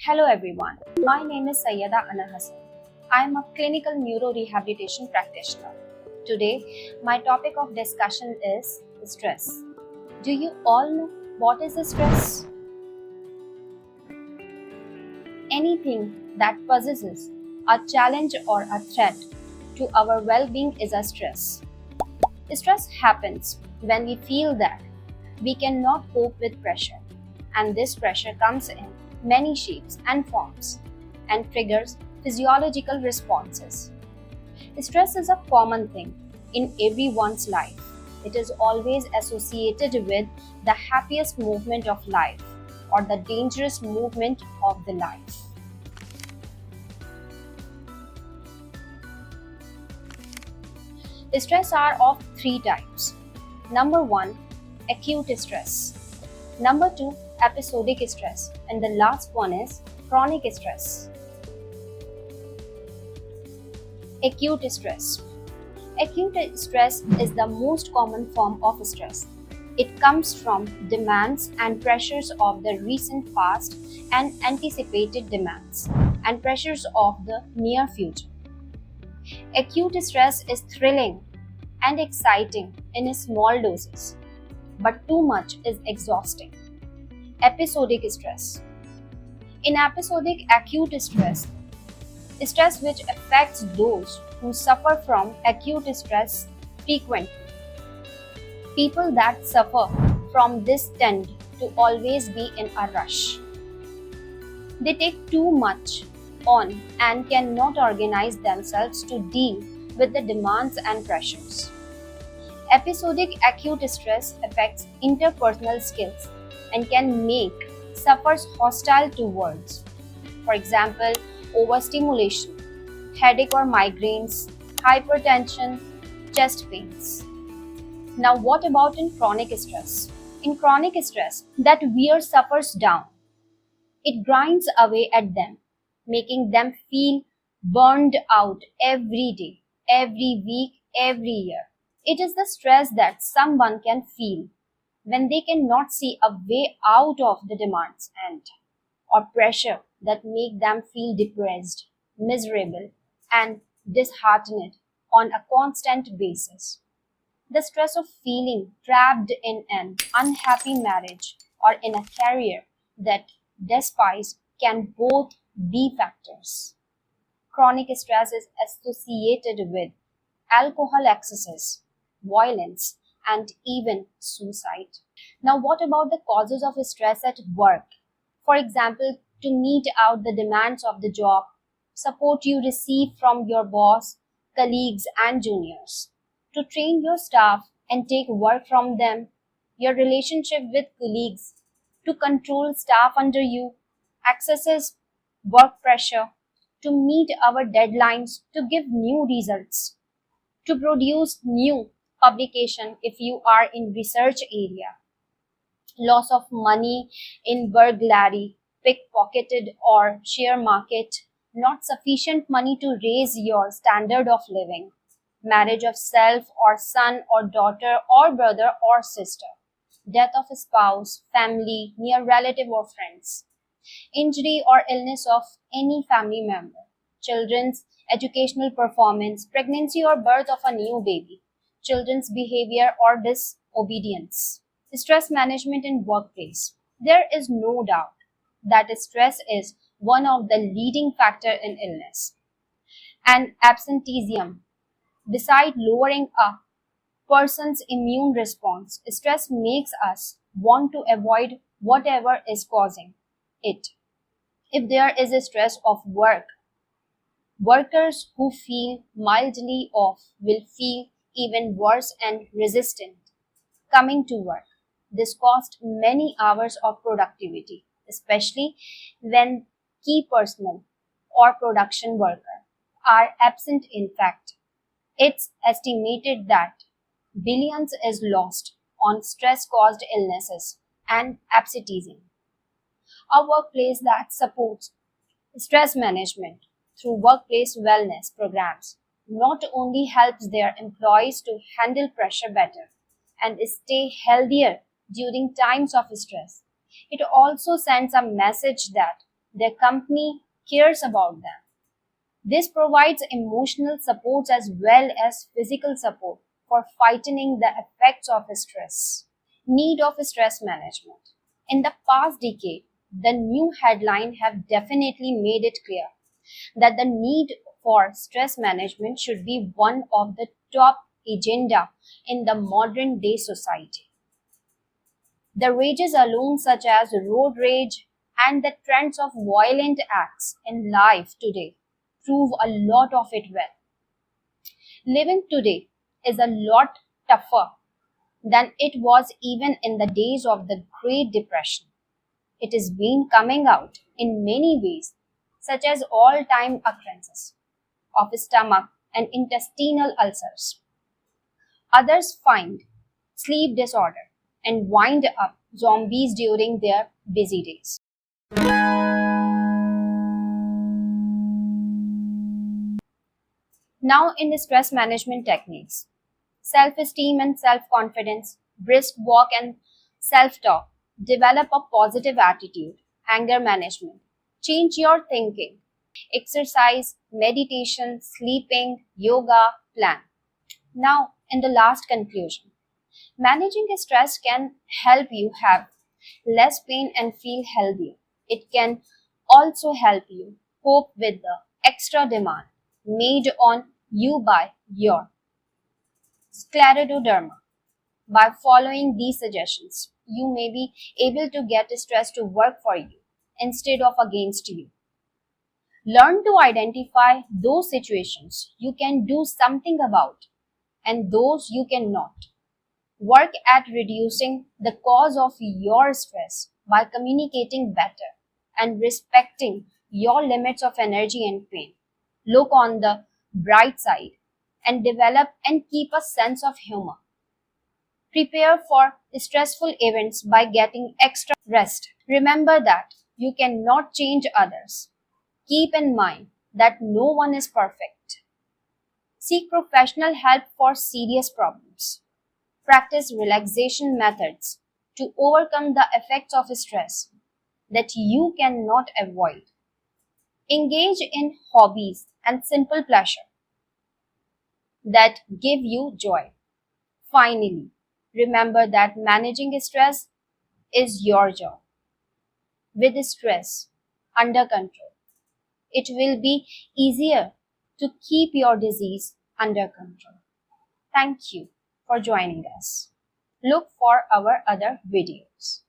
Hello everyone, my name is Sayyada Anar Hassan. I am a clinical neuro rehabilitation practitioner. Today, my topic of discussion is stress. Do you all know what is stress? Anything that possesses a challenge or a threat to our well-being is a stress. Stress happens when we feel that we cannot cope with pressure, and this pressure comes in many shapes and forms and triggers physiological responses. Stress is a common thing in everyone's life. It is always associated with the happiest movement of life or the dangerous movement of the life. Stress are of three types. Number 1, acute stress. Number 2, episodic stress, and the last one is chronic stress. Acute stress. Acute stress is the most common form of stress. It comes from demands and pressures of the recent past and anticipated demands and pressures of the near future. Acute stress is thrilling and exciting in small doses, but too much is exhausting. Episodic stress. In episodic acute stress which affects those who suffer from acute stress frequently. People that suffer from this tend to always be in a rush. They take too much on and cannot organize themselves to deal with the demands and pressures. Episodic acute stress affects interpersonal skills and can make sufferers hostile towards, for example, overstimulation, headache or migraines, hypertension, chest pains. Now, what about in chronic stress? In chronic stress, that wears sufferers down. It grinds away at them, making them feel burned out every day, every week, every year. It is the stress that someone can feel when they cannot see a way out of the demands or pressure that make them feel depressed, miserable, and disheartened on a constant basis. The stress of feeling trapped in an unhappy marriage or in a career that despises can both be factors. Chronic stress is associated with alcohol excesses, violence, and even suicide. Now, what about the causes of stress at work? For example, to meet out the demands of the job, support you receive from your boss, colleagues, and juniors, to train your staff and take work from them, your relationship with colleagues, to control staff under you, excesses work pressure, to meet our deadlines, to give new results, to produce new publication if you are in research area, loss of money in burglary, pickpocketed or share market, not sufficient money to raise your standard of living, marriage of self or son or daughter or brother or sister, death of a spouse, family, near relative or friends, injury or illness of any family member, children's educational performance, pregnancy or birth of a new baby, children's behavior or disobedience. Stress management in workplace. There is no doubt that stress is one of the leading factor in illness and absenteeism. Beside lowering a person's immune response, stress makes us want to avoid whatever is causing it. If there is a stress of work, workers who feel mildly off will feel even worse and resistant coming to work. This costs many hours of productivity, especially when key personnel or production workers are absent. In fact, it's estimated that billions is lost on stress-caused illnesses and absenteeism. A workplace that supports stress management through workplace wellness programs not only helps their employees to handle pressure better and stay healthier during times of stress, it also sends a message that their company cares about them. This provides emotional support as well as physical support for fighting the effects of stress. Need of stress management. In the past decade, the new headline have definitely made it clear that the need for stress management should be one of the top agenda in the modern day society. The rages alone, such as road rage and the trends of violent acts in life today, prove a lot of it well. Living today is a lot tougher than it was even in the days of the Great Depression. It has been coming out in many ways, such as all-time occurrences of stomach and intestinal ulcers. Others find sleep disorder and wind up zombies during their busy days. Now in the stress management techniques, self-esteem and self-confidence, brisk walk and self-talk, develop a positive attitude, anger management, change your thinking, exercise, meditation, sleeping, yoga, plan. Now in the last conclusion, managing stress can help you have less pain and feel healthier. It can also help you cope with the extra demand made on you by your scleroderma. By following these suggestions, you may be able to get stress to work for you instead of against you. Learn to identify those situations you can do something about and those you cannot. Work at reducing the cause of your stress by communicating better and respecting your limits of energy and pain. Look on the bright side and develop and keep a sense of humor. Prepare for stressful events by getting extra rest. Remember that you cannot change others. Keep in mind that no one is perfect. Seek professional help for serious problems. Practice relaxation methods to overcome the effects of stress that you cannot avoid. Engage in hobbies and simple pleasure that give you joy. Finally, remember that managing stress is your job. With stress under control, it will be easier to keep your disease under control. Thank you for joining us. Look for our other videos.